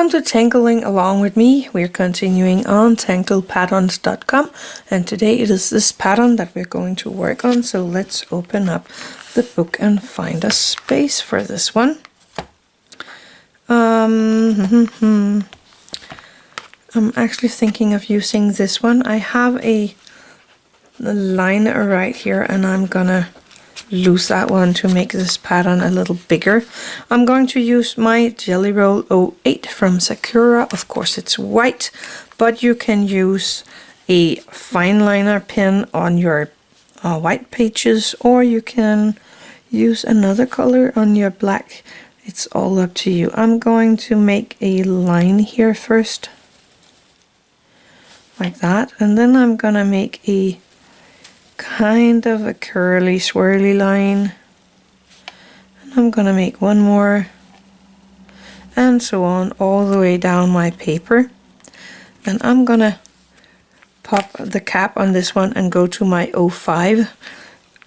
Welcome to Tangling Along with me. We're continuing on tanglepatterns.com, and today it is this pattern that we're going to work on. So let's open up the book and find a space for this one. I'm actually thinking of using this one. I have a line right here, and I'm gonna lose that one to make this pattern a little bigger. I'm going to use my Jelly Roll 08 from Sakura. Of course it's white, but you can use a fine liner pen on your white pages, or you can use another color on your black. It's all up to you. I'm going to make a line here first, like that, and then I'm gonna make a kind of a curly swirly line, and I'm gonna make one more, and so on all the way down my paper. And I'm gonna pop the cap on this one and go to my 05,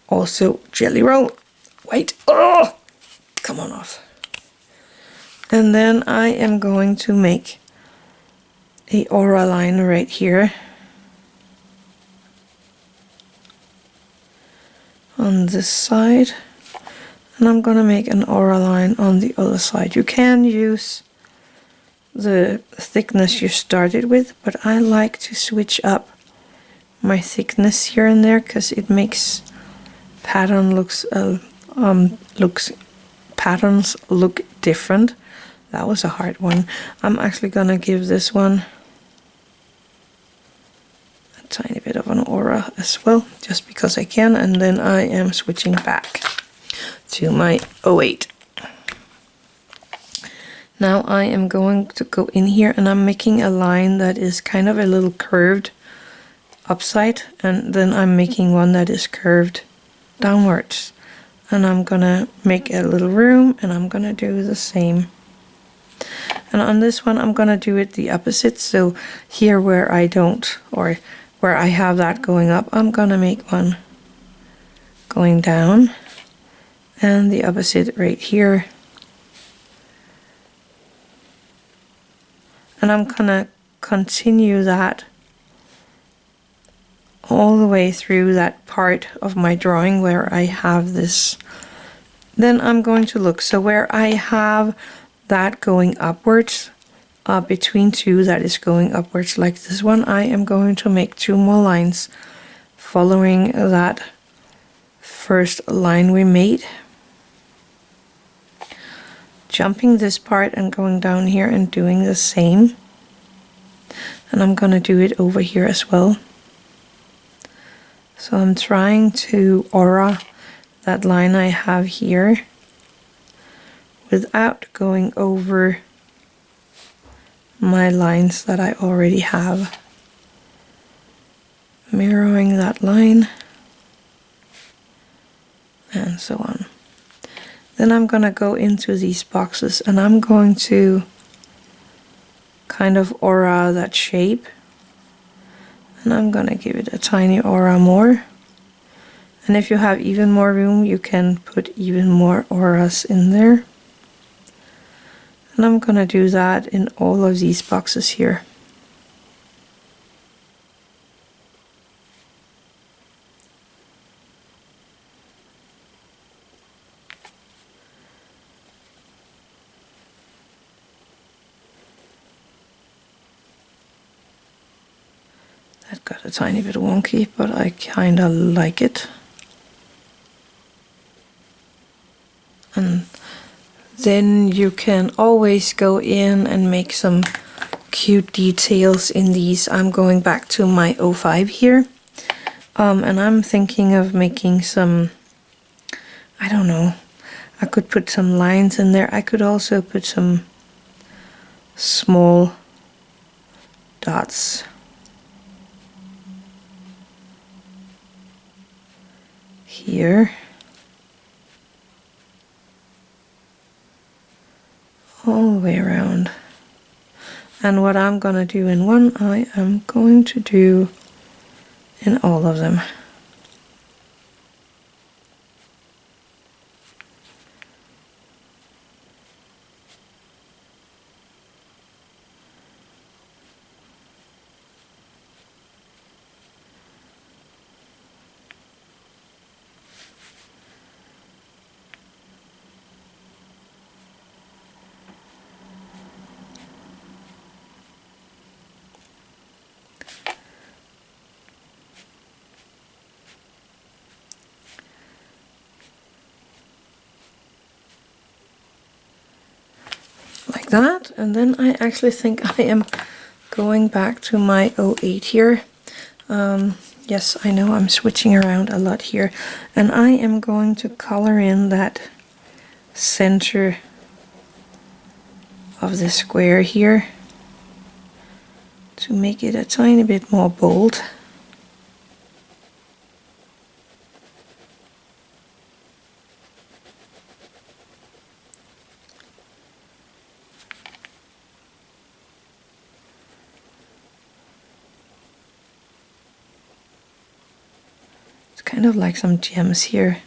also Jelly Roll. Wait, oh, come on off. And then I am going to make a aura line right here on this side, and I'm gonna make an aura line on the other side. You can use the thickness you started with, but I like to switch up my thickness here and there because it makes patterns look different. That was a hard one. I'm actually gonna give this one a tiny bit of an aura as well, just because I can, and then I am switching back to my 08. Now I am going to go in here, and I'm making a line that is kind of a little curved upside, and then I'm making one that is curved downwards, and I'm gonna make a little room, and I'm gonna do the same. And on this one I'm gonna do it the opposite. So here where I don't, or where I have that going up, I'm gonna make one going down, and the opposite right here. And I'm gonna continue that all the way through that part of my drawing where I have this. Then I'm going to look, so where I have that going upwards, between two that is going upwards like this one, I am going to make two more lines following that first line we made, jumping this part and going down here and doing the same. And I'm gonna do it over here as well. So I'm trying to aura that line I have here without going over my lines that I already have. Mirroring that line, and so on. Then I'm gonna go into these boxes, and I'm going to kind of aura that shape, and I'm gonna give it a tiny aura more. And if you have even more room, you can put even more auras in there. And I'm gonna do that in all of these boxes here. That got a tiny bit wonky, but I kinda like it. And then you can always go in and make some cute details in these. I'm going back to my 05 here, and I'm thinking of making some, I don't know, I could put some lines in there. I could also put some small dots here. All the way around. And what I'm gonna do in one, I am going to do in all of them. that. And then I actually think I am going back to my 08 here. Yes, I know I'm switching around a lot here. And I am going to color in that center of the square here to make it a tiny bit more bold. It's kind of like some gems here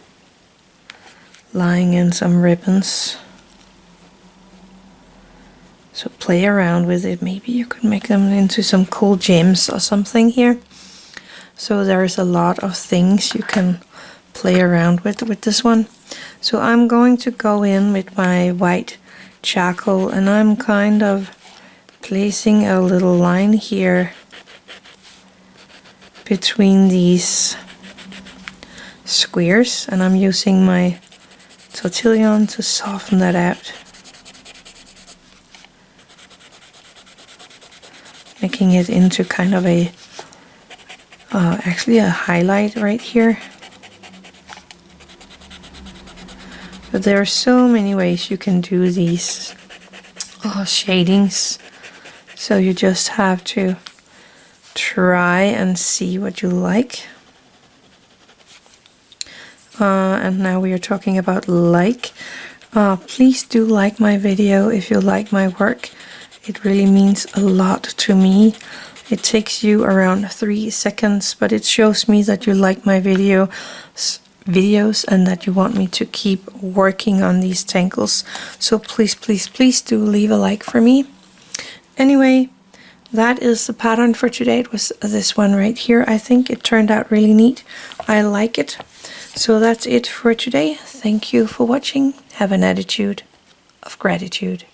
lying in some ribbons. So play around with it. Maybe you could make them into some cool gems or something here. So there's a lot of things you can play around with this one. So I'm going to go in with my white charcoal, and I'm kind of placing a little line here between these squares, and I'm using my Tortillion to soften that out, making it into kind of a actually a highlight right here. But there are so many ways you can do these shadings, so you just have to try and see what you like. And now we are talking about like. Please do like my video if you like my work. It really means a lot to me. It takes you around 3 seconds, but it shows me that you like my videos and that you want me to keep working on these tangles. So please, please, please do leave a like for me. Anyway, that is the pattern for today. It was this one right here. I think it turned out really neat. I like it. So that's it for today. Thank you for watching. Have an attitude of gratitude.